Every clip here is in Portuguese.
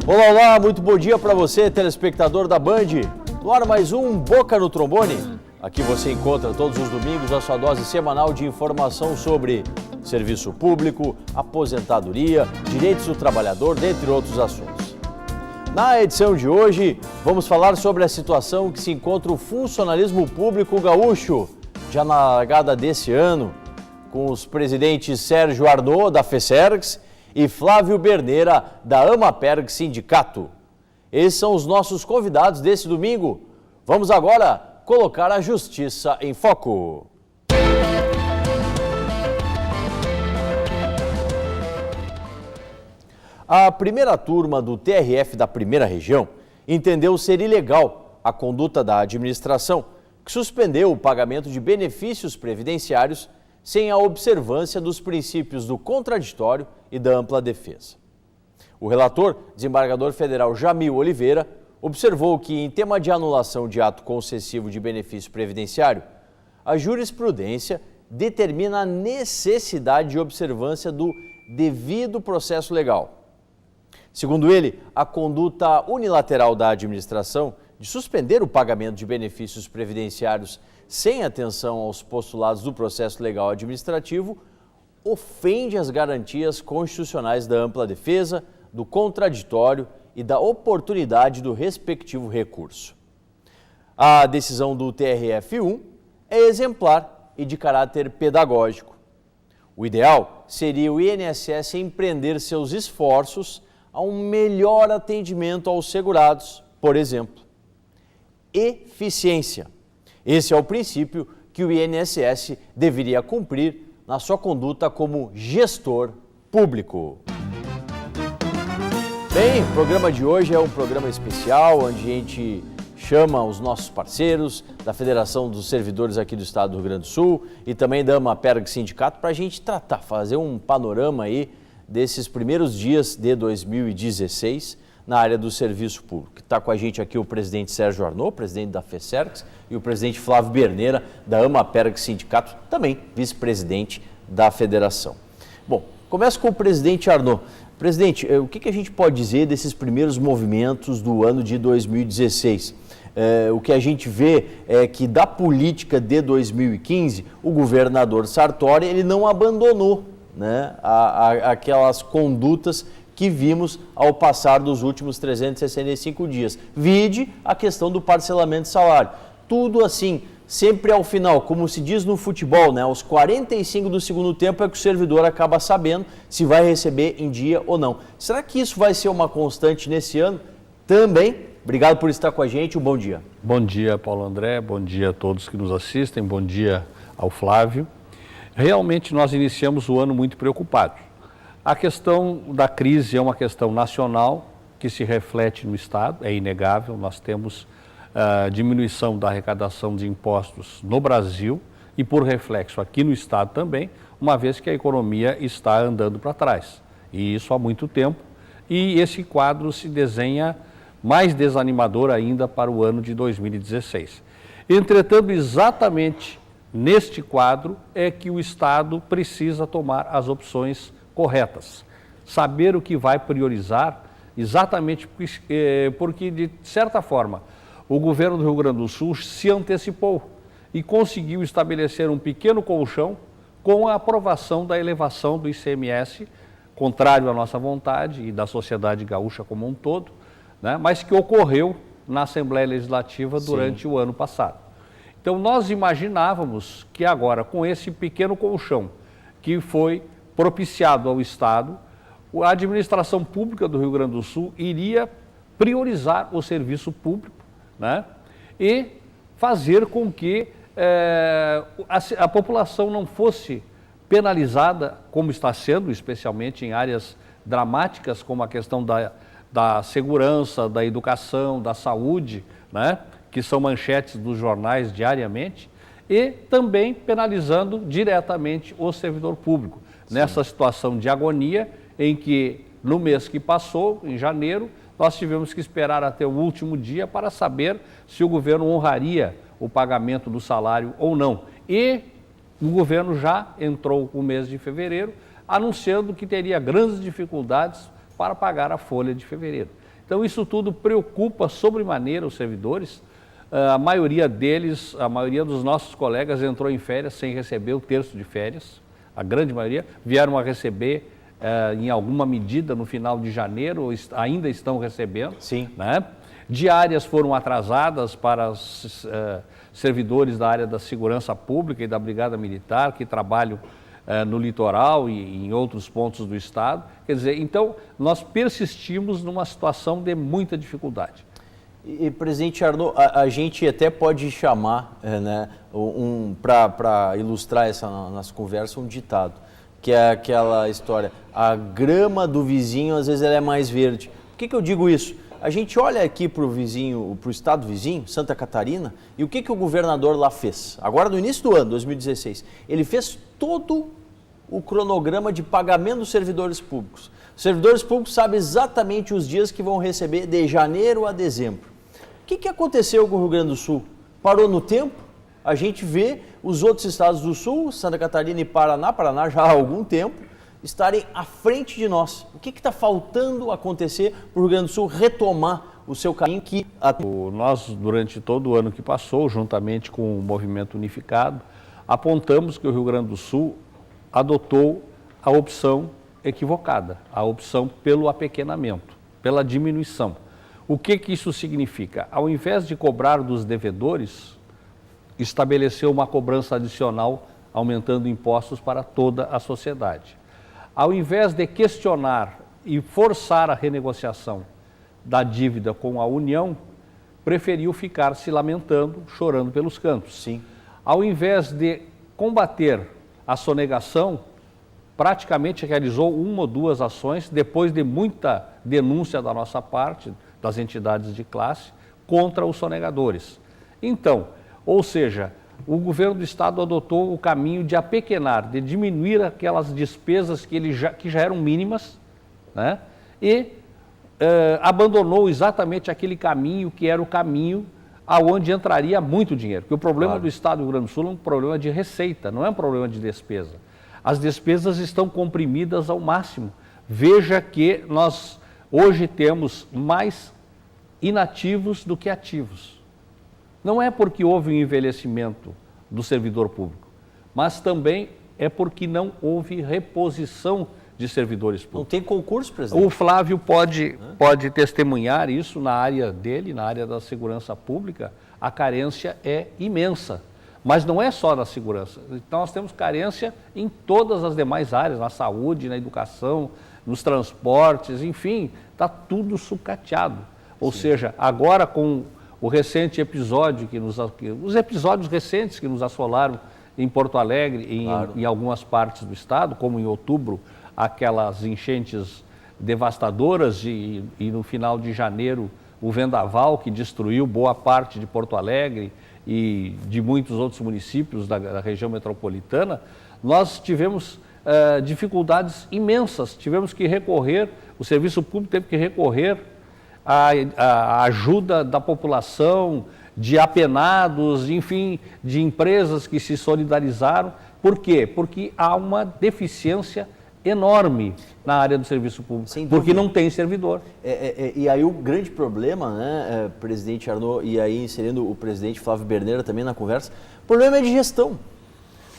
Olá, olá, muito bom dia para você, telespectador da Band. No ar mais um Boca no Trombone. Aqui você encontra todos os domingos a sua dose semanal de informação sobre serviço público, aposentadoria, direitos do trabalhador, dentre outros assuntos. Na edição de hoje, vamos falar sobre a situação que se encontra o funcionalismo público gaúcho, já na largada desse ano, com os presidentes Sérgio Arnaud, da FESERGS, e Flávio Berneira, da Amaperg Sindicato. Esses são os nossos convidados desse domingo. Vamos agora colocar a justiça em foco. A primeira turma do TRF da Primeira Região entendeu ser ilegal a conduta da administração, que suspendeu o pagamento de benefícios previdenciários sem a observância dos princípios do contraditório e da ampla defesa. O relator, desembargador federal Jamil Oliveira, observou que, em tema de anulação de ato concessivo de benefício previdenciário, a jurisprudência determina a necessidade de observância do devido processo legal. Segundo ele, a conduta unilateral da administração de suspender o pagamento de benefícios previdenciários sem atenção aos postulados do processo legal administrativo ofende as garantias constitucionais da ampla defesa, do contraditório e da oportunidade do respectivo recurso. A decisão do TRF1 é exemplar e de caráter pedagógico. O ideal seria o INSS empreender seus esforços a um melhor atendimento aos segurados, por exemplo. Eficiência. Esse é o princípio que o INSS deveria cumprir na sua conduta como gestor público. Bem, o programa de hoje é um programa especial, onde a gente chama os nossos parceiros da Federação dos Servidores aqui do Estado do Rio Grande do Sul e também da Amaperg Sindicato para a gente fazer um panorama aí desses primeiros dias de 2016 na área do serviço público. Está com a gente aqui o presidente Sérgio Arnaud, presidente da FESERGS, e o presidente Flávio Berneira, da Amaperg Sindicato, também vice-presidente da federação. Bom, começo com o presidente Arnaud. Presidente, o que a gente pode dizer desses primeiros movimentos do ano de 2016? O que a gente vê é que da política de 2015, o governador Sartori ele não abandonou, né, aquelas condutas que vimos ao passar dos últimos 365 dias. Vide a questão do parcelamento de salário. Tudo assim, sempre ao final, como se diz no futebol, né? Aos 45 do segundo tempo é que o servidor acaba sabendo se vai receber em dia ou não. Será que isso vai ser uma constante nesse ano também? Obrigado por estar com a gente, um bom dia. Bom dia, Paulo André, bom dia a todos que nos assistem, bom dia ao Flávio. Realmente nós iniciamos o ano muito preocupados. A questão da crise é uma questão nacional que se reflete no Estado, é inegável. Nós temos diminuição da arrecadação de impostos no Brasil e, por reflexo, aqui no Estado também, uma vez que a economia está andando para trás. E isso há muito tempo. E esse quadro se desenha mais desanimador ainda para o ano de 2016. Entretanto, exatamente neste quadro é que o Estado precisa tomar as opções corretas, saber o que vai priorizar, exatamente porque, de certa forma, o governo do Rio Grande do Sul se antecipou e conseguiu estabelecer um pequeno colchão com a aprovação da elevação do ICMS, contrário à nossa vontade e da sociedade gaúcha como um todo, né, mas que ocorreu na Assembleia Legislativa durante o ano passado. Então, nós imaginávamos que agora, com esse pequeno colchão que foi propiciado ao Estado, a administração pública do Rio Grande do Sul iria priorizar o serviço público, né, e fazer com que a população não fosse penalizada, como está sendo, especialmente em áreas dramáticas, como a questão da segurança, da educação, da saúde, né, que são manchetes dos jornais diariamente, e também penalizando diretamente o servidor público. Sim. Nessa situação de agonia em que, no mês que passou, em janeiro, nós tivemos que esperar até o último dia para saber se o governo honraria o pagamento do salário ou não. E o governo já entrou o mês de fevereiro, anunciando que teria grandes dificuldades para pagar a folha de fevereiro. Então isso tudo preocupa sobremaneira os servidores. A maioria deles, a maioria dos nossos colegas entrou em férias sem receber o terço de férias, a grande maioria vieram a receber em alguma medida no final de janeiro, ainda estão recebendo. Sim. Né? Diárias foram atrasadas para os servidores da área da segurança pública e da Brigada Militar que trabalham no litoral e em outros pontos do estado. Quer dizer, então nós persistimos numa situação de muita dificuldade. E, presidente Arnaud, a gente até pode chamar, né, para ilustrar essa nossa conversa, um ditado, que é aquela história, a grama do vizinho às vezes ela é mais verde. Por que eu digo isso? A gente olha aqui para o vizinho, para o estado vizinho, Santa Catarina, e o que o governador lá fez? Agora no início do ano, 2016, ele fez todo o cronograma de pagamento dos servidores públicos. Os servidores públicos sabem exatamente os dias que vão receber de janeiro a dezembro. O que aconteceu com o Rio Grande do Sul? Parou no tempo? A gente vê os outros estados do Sul, Santa Catarina e Paraná já há algum tempo, estarem à frente de nós. O que está faltando acontecer para o Rio Grande do Sul retomar o seu caminho que... Nós, durante todo o ano que passou, juntamente com o Movimento Unificado, apontamos que o Rio Grande do Sul adotou a opção equivocada, a opção pelo apequenamento, pela diminuição. O que isso significa? Ao invés de cobrar dos devedores, estabeleceu uma cobrança adicional, aumentando impostos para toda a sociedade. Ao invés de questionar e forçar a renegociação da dívida com a União, preferiu ficar se lamentando, chorando pelos cantos. Sim. Ao invés de combater a sonegação, praticamente realizou uma ou duas ações, depois de muita denúncia da nossa parte, das entidades de classe, contra os sonegadores. Então, ou seja, o governo do estado adotou o caminho de apequenar, de diminuir aquelas despesas que já eram mínimas, né? E abandonou exatamente aquele caminho que era o caminho aonde entraria muito dinheiro. Porque o problema do estado do Rio Grande do Sul é um problema de receita, não é um problema de despesa. As despesas estão comprimidas ao máximo. Veja que nós hoje temos mais inativos do que ativos. Não é porque houve um envelhecimento do servidor público, mas também é porque não houve reposição de servidores públicos. Não tem concurso, presidente? O Flávio pode testemunhar isso na área dele, na área da segurança pública. A carência é imensa, mas não é só na segurança. Então nós temos carência em todas as demais áreas, na saúde, na educação, nos transportes, enfim, está tudo sucateado. Ou seja, agora com o recente episódio, os episódios recentes que nos assolaram em Porto Alegre, em algumas partes do estado, como em outubro, aquelas enchentes devastadoras e no final de janeiro o vendaval que destruiu boa parte de Porto Alegre e de muitos outros municípios da região metropolitana, nós tivemos dificuldades imensas, tivemos que recorrer, o serviço público teve que recorrer à ajuda da população, de apenados, enfim, de empresas que se solidarizaram. Por quê? Porque há uma deficiência enorme na área do serviço público, porque não tem servidor. E aí o grande problema, né, presidente Arnaud, e aí inserindo o presidente Flávio Berneira também na conversa, o problema é de gestão.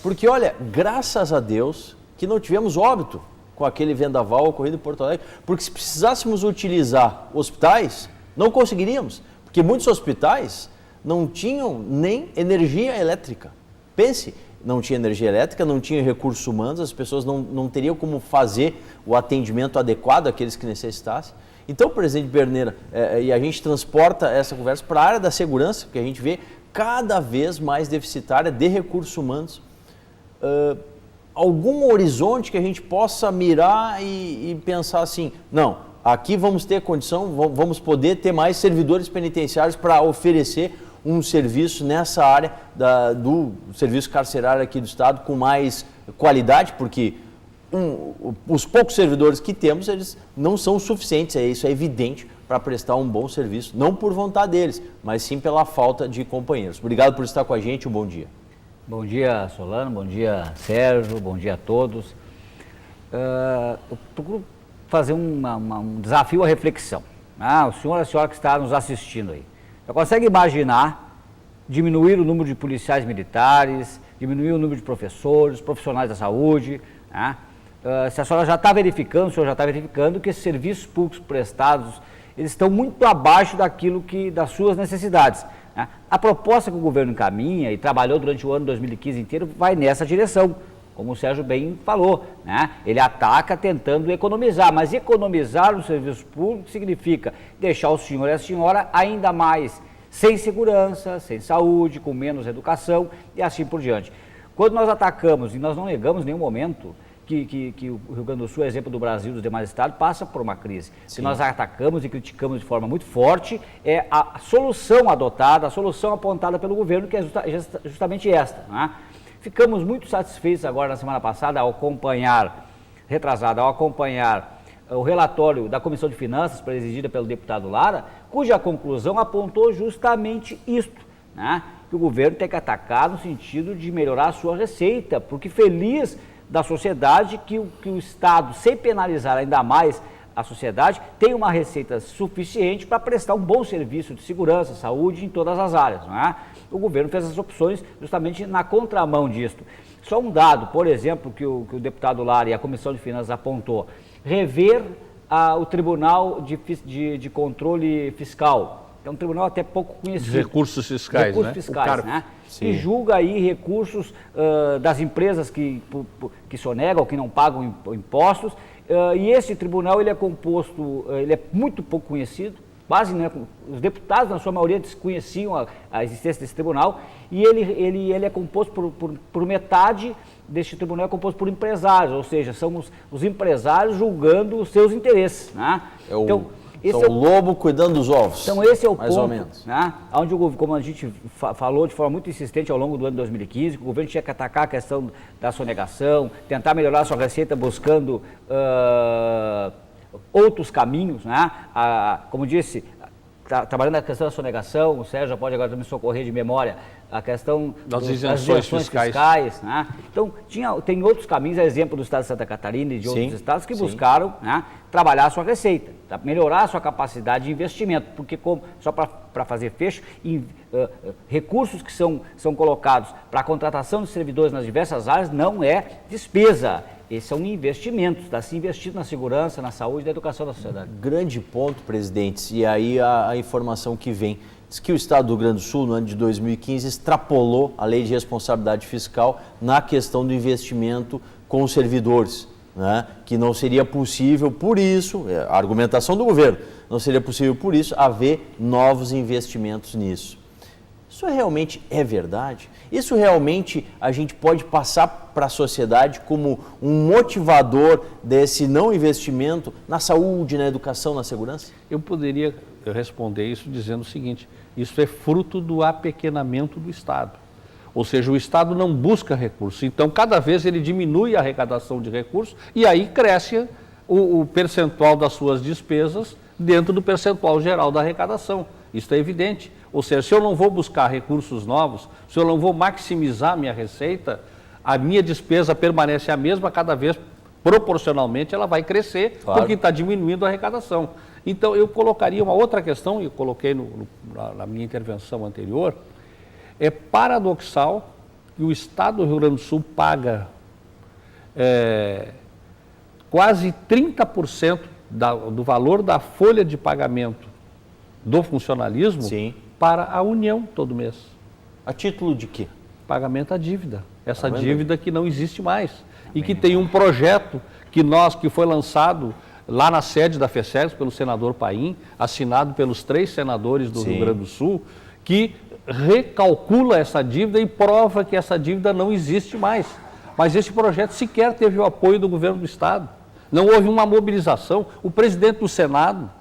Porque, olha, graças a Deus que não tivemos óbito com aquele vendaval ocorrido em Porto Alegre, porque se precisássemos utilizar hospitais, não conseguiríamos, porque muitos hospitais não tinham nem energia elétrica. Pense, não tinha energia elétrica, não tinha recursos humanos, as pessoas não teriam como fazer o atendimento adequado àqueles que necessitassem. Então, presidente Berneira, e a gente transporta essa conversa para a área da segurança, porque a gente vê cada vez mais deficitária de recursos humanos. Algum horizonte que a gente possa mirar e pensar assim, não, aqui vamos ter condição, vamos poder ter mais servidores penitenciários para oferecer um serviço nessa área do serviço carcerário aqui do estado com mais qualidade, porque os poucos servidores que temos, eles não são suficientes, isso é evidente, para prestar um bom serviço, não por vontade deles, mas sim pela falta de companheiros. Obrigado por estar com a gente, um bom dia. Bom dia, Solano, bom dia, Sérgio, bom dia a todos. Eu procuro fazer um desafio à reflexão. o senhor e a senhora que está nos assistindo aí, já consegue imaginar diminuir o número de policiais militares, diminuir o número de professores, profissionais da saúde, né? Se a senhora já está verificando, o senhor já está verificando que esses serviços públicos prestados, eles estão muito abaixo das suas necessidades, né? A proposta que o governo encaminha e trabalhou durante o ano 2015 inteiro vai nessa direção, como o Sérgio bem falou, né? Ele ataca tentando economizar, mas economizar no serviço público significa deixar o senhor e a senhora ainda mais sem segurança, sem saúde, com menos educação e assim por diante. Quando nós atacamos, e nós não negamos em nenhum momento que o Rio Grande do Sul, exemplo do Brasil e dos demais estados, passa por uma crise. Se nós atacamos e criticamos de forma muito forte, é a solução adotada, a solução apontada pelo governo, que é justamente esta, né? Ficamos muito satisfeitos agora na semana passada ao acompanhar o relatório da Comissão de Finanças, presidida pelo deputado Lara, cuja conclusão apontou justamente isto, né? Que o governo tem que atacar no sentido de melhorar a sua receita, porque feliz da sociedade que o Estado, sem penalizar ainda mais a sociedade, tem uma receita suficiente para prestar um bom serviço de segurança, saúde em todas as áreas, não é? O governo fez as opções justamente na contramão disto. Só um dado, por exemplo, que o deputado Lara e a Comissão de Finanças apontou: rever o Tribunal de Controle Fiscal. É um tribunal até pouco conhecido. De recursos fiscais, recursos fiscais, né? E julga aí recursos das empresas que sonegam, que não pagam impostos. E esse tribunal, ele é muito pouco conhecido, quase, né, os deputados, na sua maioria, desconheciam a existência desse tribunal, e ele é composto por metade deste tribunal, é composto por empresários, ou seja, são os empresários julgando os seus interesses, né? São o lobo cuidando dos ovos. Então esse é o mais ponto, ou menos, né? Onde como a gente falou de forma muito insistente ao longo do ano 2015, que o governo tinha que atacar a questão da sonegação, tentar melhorar a sua receita buscando outros caminhos, né? Como disse, trabalhando na questão da sonegação, o Sérgio pode agora me socorrer de memória, a questão das isenções fiscais, né? Então, tem outros caminhos, a exemplo do estado de Santa Catarina e de outros estados que buscaram, né, trabalhar a sua receita, melhorar a sua capacidade de investimento, porque só para fazer fecho, recursos que são colocados para a contratação de servidores nas diversas áreas não é despesa. Esses são investimentos, está se investindo na segurança, na saúde e na educação da sociedade. Grande ponto, presidentes, e aí a informação que vem. Diz que o Estado do Rio Grande do Sul, no ano de 2015, extrapolou a lei de responsabilidade fiscal na questão do investimento com os servidores, né? Que não seria possível, por isso, a argumentação do governo, não seria possível, por isso, haver novos investimentos nisso. Isso realmente é verdade? Isso realmente a gente pode passar para a sociedade como um motivador desse não investimento na saúde, na educação, na segurança? Eu poderia responder isso dizendo o seguinte: isso é fruto do apequenamento do Estado. Ou seja, o Estado não busca recursos, então cada vez ele diminui a arrecadação de recursos e aí cresce o percentual das suas despesas dentro do percentual geral da arrecadação. Isso é evidente. Ou seja, se eu não vou buscar recursos novos, se eu não vou maximizar a minha receita, a minha despesa permanece a mesma, cada vez proporcionalmente ela vai crescer, claro, porque está diminuindo a arrecadação. Então eu colocaria uma outra questão, e eu coloquei na minha intervenção anterior. É paradoxal que o Estado do Rio Grande do Sul paga quase 30% do valor da folha de pagamento do funcionalismo, sim, para a União todo mês. A título de quê? Pagamento à dívida. Essa dívida que não existe mais. E que tem um projeto que foi lançado lá na sede da FESEGS pelo senador Paim, assinado pelos 3 senadores do Rio Grande do Sul, que recalcula essa dívida e prova que essa dívida não existe mais. Mas esse projeto sequer teve o apoio do governo do Estado. Não houve uma mobilização. O presidente do Senado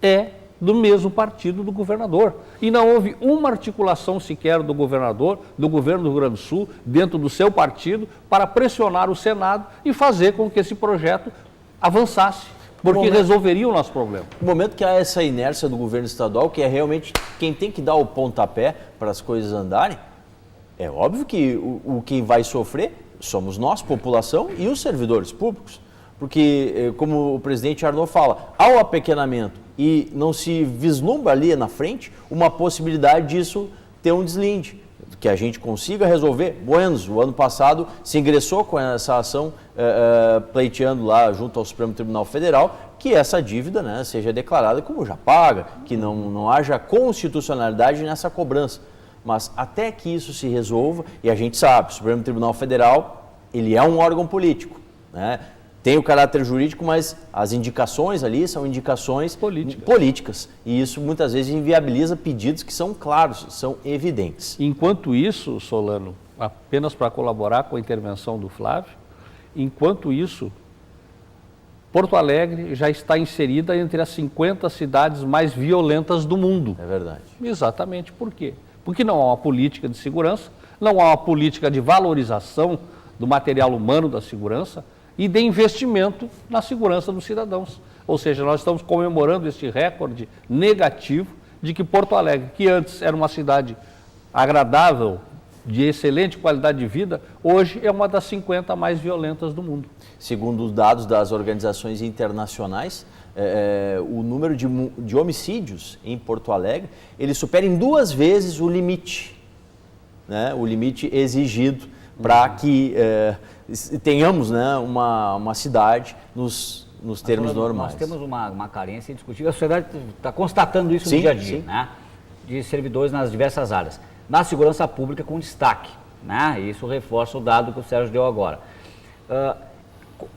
é do mesmo partido do governador. E não houve uma articulação sequer do governador, do governo do Rio Grande do Sul, dentro do seu partido, para pressionar o Senado e fazer com que esse projeto avançasse, porque resolveria o nosso problema. No momento que há essa inércia do governo estadual, que é realmente quem tem que dar o pontapé para as coisas andarem, é óbvio que quem vai sofrer somos nós, população, e os servidores públicos. Porque, como o presidente Arnaud fala, há o apequenamento, e não se vislumbra ali na frente uma possibilidade disso ter um deslinde, que a gente consiga resolver. Buenos, o ano passado se ingressou com essa ação pleiteando lá junto ao Supremo Tribunal Federal que essa dívida, né, seja declarada como já paga, que não haja constitucionalidade nessa cobrança. Mas até que isso se resolva, e a gente sabe, o Supremo Tribunal Federal, ele é um órgão político, né? Tem o caráter jurídico, mas as indicações ali são indicações políticas. E isso muitas vezes inviabiliza pedidos que são claros, são evidentes. Enquanto isso, Solano, apenas para colaborar com a intervenção do Flávio, enquanto isso, Porto Alegre já está inserida entre as 50 cidades mais violentas do mundo. É verdade. Exatamente. Por quê? Porque não há uma política de segurança, não há uma política de valorização do material humano da segurança e de investimento na segurança dos cidadãos. Ou seja, nós estamos comemorando este recorde negativo de que Porto Alegre, que antes era uma cidade agradável, de excelente qualidade de vida, hoje é uma das 50 mais violentas do mundo. Segundo os dados das organizações internacionais, o número de homicídios em Porto Alegre, ele supera em 2 vezes o limite, né, o limite exigido para que tenhamos, né, uma cidade nos termos normais. Nós temos uma carência indiscutível, a sociedade está constatando isso no dia a dia, né, de servidores nas diversas áreas. Na segurança pública com destaque, né, isso reforça o dado que o Sérgio deu agora.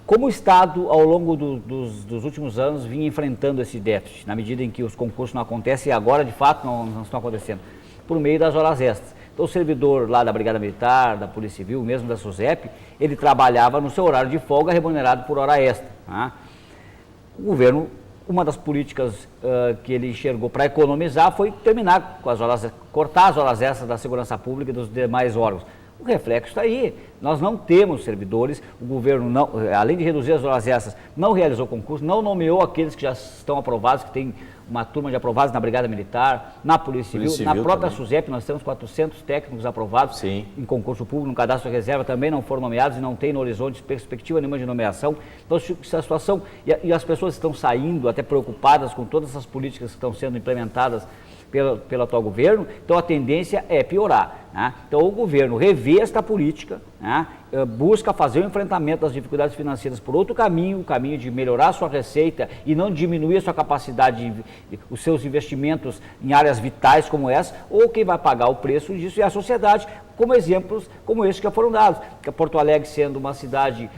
Como o Estado, ao longo dos últimos anos, vinha enfrentando esse déficit, na medida em que os concursos não acontecem e agora, de fato, não estão acontecendo, por meio das horas extras. Então, o servidor lá da Brigada Militar, da Polícia Civil, mesmo da SUSEP, ele trabalhava no seu horário de folga, remunerado por hora extra. Né? O governo, uma das políticas que ele enxergou para economizar foi terminar com as horas, cortar as horas extras da segurança pública e dos demais órgãos. O reflexo está aí. Nós não temos servidores, o governo, não, além de reduzir as horas extras, não realizou concurso, não nomeou aqueles que já estão aprovados, que tem uma turma de aprovados na Brigada Militar, na Polícia Civil, na própria SUSEP, nós temos 400 técnicos aprovados em concurso público, no cadastro de reserva, também não foram nomeados e não tem no horizonte perspectiva nenhuma de nomeação. Então, essa situação, e as pessoas estão saindo até preocupadas com todas essas políticas que estão sendo implementadas pelo atual governo, então a tendência é piorar. Né? Então o governo revê esta política, né? Busca fazer o enfrentamento das dificuldades financeiras por outro caminho, o caminho de melhorar a sua receita e não diminuir a sua capacidade, os seus investimentos em áreas vitais como essa, ou quem vai pagar o preço disso é a sociedade, como exemplos como esses que já foram dados. Que Porto Alegre sendo uma cidade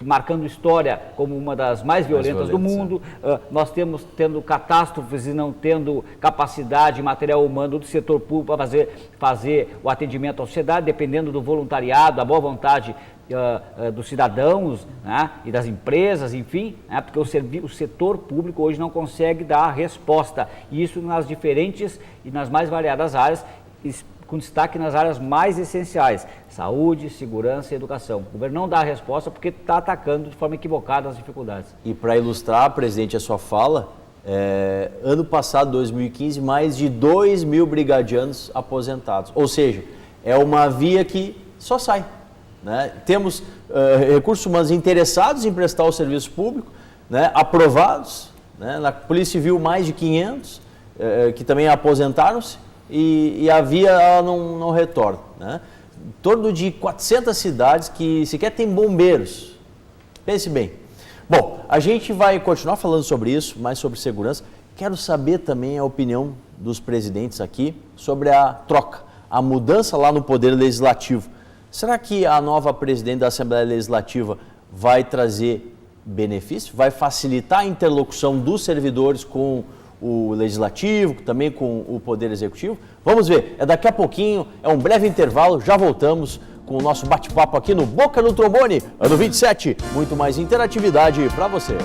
marcando história como uma das mais violentas do mundo, nós tendo catástrofes e não tendo capacidade material humano do setor público para fazer o atendimento à sociedade, dependendo do voluntariado, da boa vontade dos cidadãos, né, e das empresas, enfim, né, porque o setor público hoje não consegue dar a resposta, e isso nas diferentes e nas mais variadas áreas, com destaque nas áreas mais essenciais, saúde, segurança e educação. O governo não dá a resposta porque está atacando de forma equivocada as dificuldades. E para ilustrar, presidente, a sua fala, ano passado, 2015, mais de 2.000 brigadianos aposentados, ou seja, é uma via que só sai. Né? Temos recursos humanos interessados em prestar o serviço público, né? Aprovados, né? Na Polícia Civil mais de 500, que também aposentaram-se, e a via ela não retorna. Né? Em torno de 400 cidades que sequer tem bombeiros. Pense bem. Bom, a gente vai continuar falando sobre isso, mais sobre segurança. Quero saber também a opinião dos presidentes aqui sobre a troca, a mudança lá no Poder Legislativo. Será que a nova presidente da Assembleia Legislativa vai trazer benefício? Vai facilitar a interlocução dos servidores com o Legislativo, também com o Poder Executivo? Vamos ver, daqui a pouquinho, é um breve intervalo, já voltamos com o nosso bate-papo aqui no Boca do Trombone, ano 27. Muito mais interatividade para você.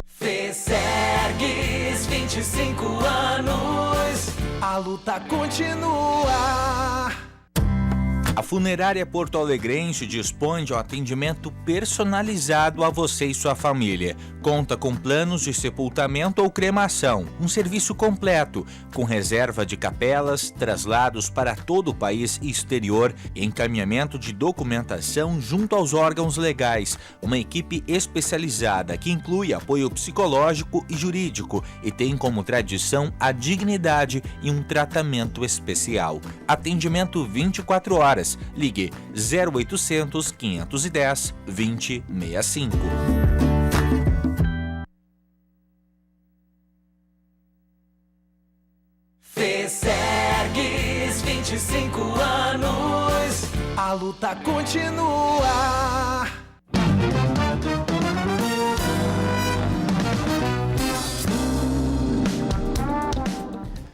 Fesergues, 25 anos, a luta continua. A Funerária Porto Alegrense dispõe de um atendimento personalizado a você e sua família. Conta com planos de sepultamento ou cremação, um serviço completo, com reserva de capelas, traslados para todo o país e exterior, encaminhamento de documentação junto aos órgãos legais, uma equipe especializada que inclui apoio psicológico e jurídico e tem como tradição a dignidade e um tratamento especial. Atendimento 24 horas. Ligue 0800 510 2065. Fesergues, 25 anos. A luta continua.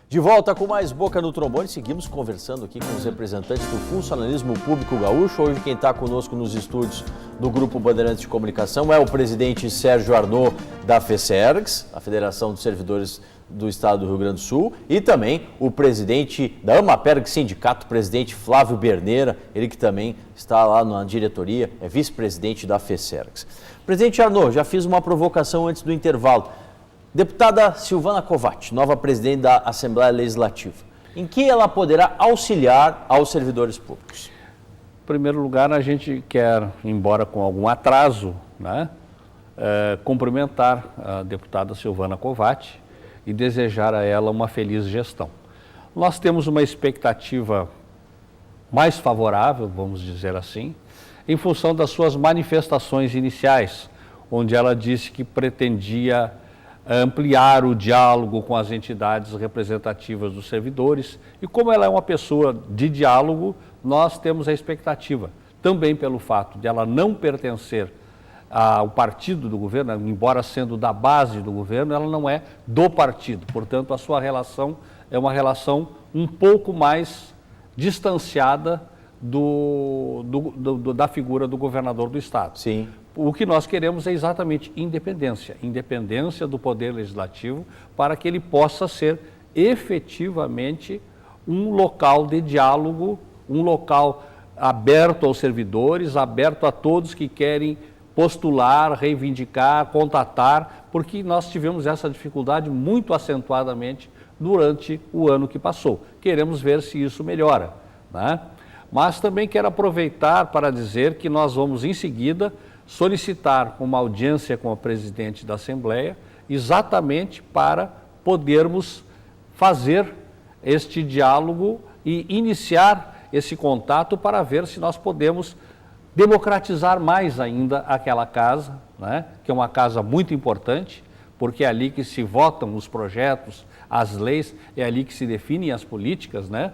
De volta com mais Boca no Trombone, seguimos conversando aqui com os representantes do funcionalismo público gaúcho. Hoje quem está conosco nos estúdios do Grupo Bandeirantes de Comunicação é o presidente Sérgio Arnaud da FESERGS, a Federação dos Servidores do Estado do Rio Grande do Sul, e também o presidente da AMAPERG Sindicato, presidente Flávio Berneira, ele que também está lá na diretoria, é vice-presidente da FESERGS. Presidente Arnaud, já fiz uma provocação antes do intervalo. Deputada Silvana Kovács, nova presidente da Assembleia Legislativa, em que ela poderá auxiliar aos servidores públicos? Em primeiro lugar, a gente quer, embora com algum atraso, né, cumprimentar a deputada Silvana Kovács e desejar a ela uma feliz gestão. Nós temos uma expectativa mais favorável, vamos dizer assim, em função das suas manifestações iniciais, onde ela disse que pretendia ampliar o diálogo com as entidades representativas dos servidores. E como ela é uma pessoa de diálogo, nós temos a expectativa, também pelo fato de ela não pertencer ao partido do governo, embora sendo da base do governo, ela não é do partido. Portanto, a sua relação é uma relação um pouco mais distanciada da figura do governador do estado. Sim. O que nós queremos é exatamente independência do Poder Legislativo para que ele possa ser efetivamente um local de diálogo, um local aberto aos servidores, aberto a todos que querem postular, reivindicar, contatar, porque nós tivemos essa dificuldade muito acentuadamente durante o ano que passou. Queremos ver se isso melhora, né? Mas também quero aproveitar para dizer que nós vamos em seguida solicitar uma audiência com o presidente da Assembleia, exatamente para podermos fazer este diálogo e iniciar esse contato para ver se nós podemos democratizar mais ainda aquela casa, né, que é uma casa muito importante, porque é ali que se votam os projetos, as leis, é ali que se definem as políticas, né?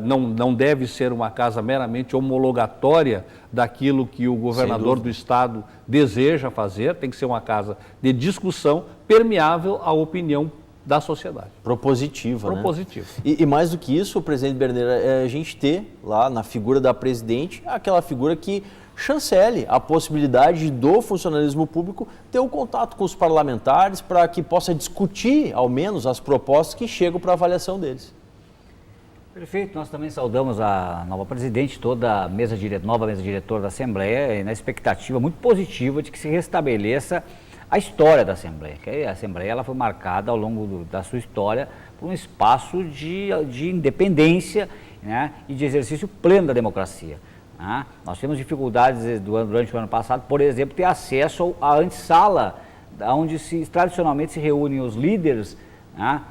Não deve ser uma casa meramente homologatória daquilo que o governador do estado deseja fazer, tem que ser uma casa de discussão permeável à opinião da sociedade. Propositiva, né? Propositiva. E mais do que isso, presidente Berneira, é a gente ter lá na figura da presidente aquela figura que chancele a possibilidade do funcionalismo público ter um contato com os parlamentares para que possa discutir, ao menos, as propostas que chegam para avaliação deles. Perfeito, nós também saudamos a nova presidente, toda a nova mesa diretora da Assembleia, na expectativa muito positiva de que se restabeleça a história da Assembleia. Que a Assembleia ela foi marcada ao longo da sua história por um espaço de independência, né, e de exercício pleno da democracia. Né? Nós tivemos dificuldades durante o ano passado, por exemplo, ter acesso à antessala, onde tradicionalmente se reúnem os líderes, né,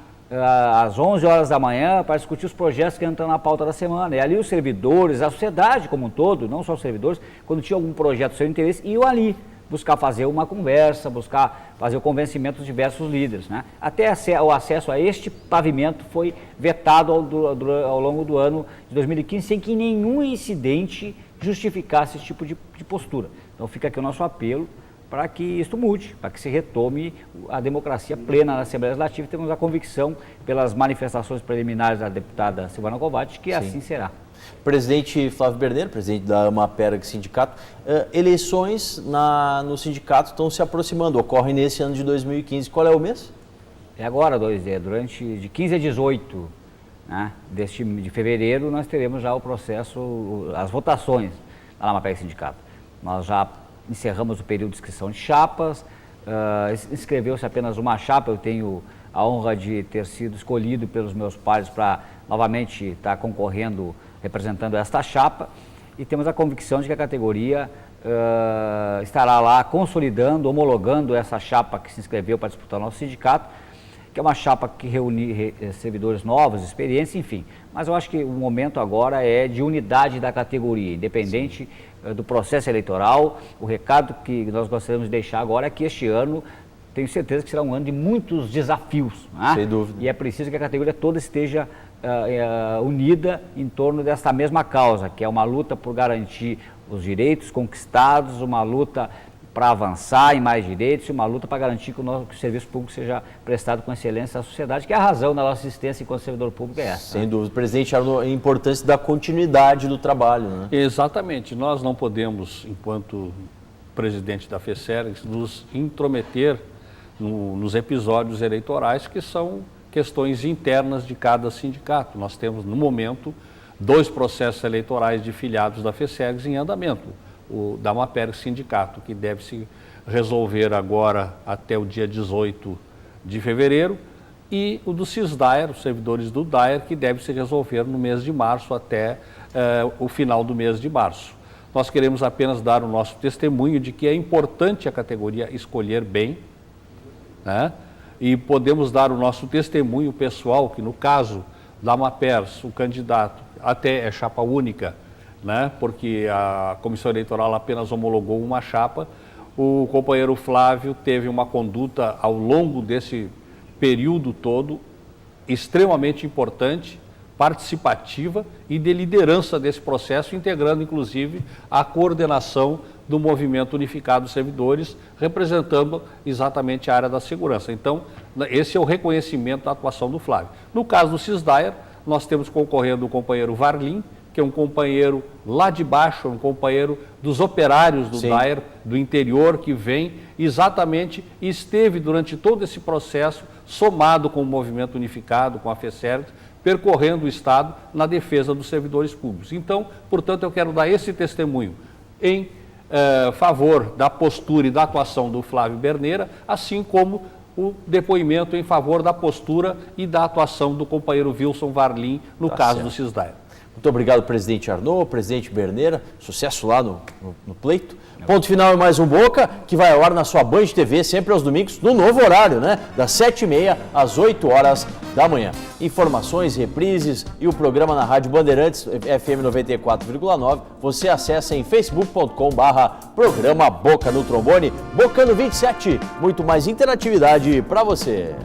às 11 horas da manhã para discutir os projetos que entram na pauta da semana. E ali os servidores, a sociedade como um todo, não só os servidores, quando tinha algum projeto do seu interesse, iam ali buscar fazer uma conversa, buscar fazer o convencimento dos diversos líderes. Né? Até o acesso a este pavimento foi vetado ao longo do ano de 2015, sem que nenhum incidente justificasse esse tipo de postura. Então fica aqui o nosso apelo para que isto mude, para que se retome a democracia plena na Assembleia Legislativa. Temos a convicção, pelas manifestações preliminares da deputada Silvana Kovács, que assim será. Presidente Flávio Berneira, presidente da AMAPERG Sindicato, eleições no sindicato estão se aproximando, ocorrem nesse ano de 2015. Qual é o mês? É agora, de 15 a 18 né, de fevereiro, nós teremos já o processo, as votações lá na Mapec Sindicato. Nós já encerramos o período de inscrição de chapas, inscreveu-se apenas uma chapa, eu tenho a honra de ter sido escolhido pelos meus pares para novamente estar concorrendo, representando esta chapa, e temos a convicção de que a categoria estará lá consolidando, homologando essa chapa que se inscreveu para disputar o nosso sindicato, que é uma chapa que reúne servidores novos, experientes, enfim. Mas eu acho que o momento agora é de unidade da categoria, independente do processo eleitoral. O recado que nós gostaríamos de deixar agora é que este ano, tenho certeza que será um ano de muitos desafios. Né? Sem dúvida. E é preciso que a categoria toda esteja unida em torno desta mesma causa, que é uma luta por garantir os direitos conquistados, uma luta para avançar em mais direitos e uma luta para garantir que o serviço público seja prestado com excelência à sociedade, que é a razão da nossa existência enquanto servidor público é essa. Sem dúvida. Presidente Arnaud, a importância da continuidade do trabalho, né? Exatamente. Nós não podemos, enquanto presidente da FECERGS, nos intrometer nos episódios eleitorais, que são questões internas de cada sindicato. Nós temos, no momento, 2 processos eleitorais de filiados da FECERGS em andamento. O da Mapec Sindicato, que deve se resolver agora até o dia 18 de fevereiro, e o do CISDAER, os servidores do DAER, que deve se resolver no mês de março até o final do mês de março. Nós queremos apenas dar o nosso testemunho de que é importante a categoria escolher bem, né? E podemos dar o nosso testemunho pessoal, que no caso da Mapers, o candidato até é chapa única, né? Porque a comissão eleitoral apenas homologou uma chapa. O companheiro Flávio teve uma conduta ao longo desse período todo extremamente importante, participativa e de liderança desse processo, integrando inclusive a coordenação do Movimento Unificado dos Servidores, representando exatamente a área da segurança. Então, esse é o reconhecimento da atuação do Flávio. No caso do CISDAER, nós temos concorrendo o companheiro Varlim, que é um companheiro lá de baixo, um companheiro dos operários do DAER, do interior, que vem exatamente e esteve durante todo esse processo, somado com o Movimento Unificado, com a FECERGS, percorrendo o Estado na defesa dos servidores públicos. Então, portanto, eu quero dar esse testemunho em favor da postura e da atuação do Flávio Berneira, assim como o depoimento em favor da postura e da atuação do companheiro Wilson Varlim, no caso do CISDAER. Muito obrigado, presidente Arnaud, presidente Berneira, sucesso lá no pleito. Ponto final é mais um Boca, que vai ao ar na sua Band TV, sempre aos domingos, no novo horário, né? Das 7h30 às 8 horas da manhã. Informações, reprises e o programa na Rádio Bandeirantes, FM 94,9, você acessa em facebook.com/programa Boca no Trombone, Boca no 27, muito mais interatividade para você.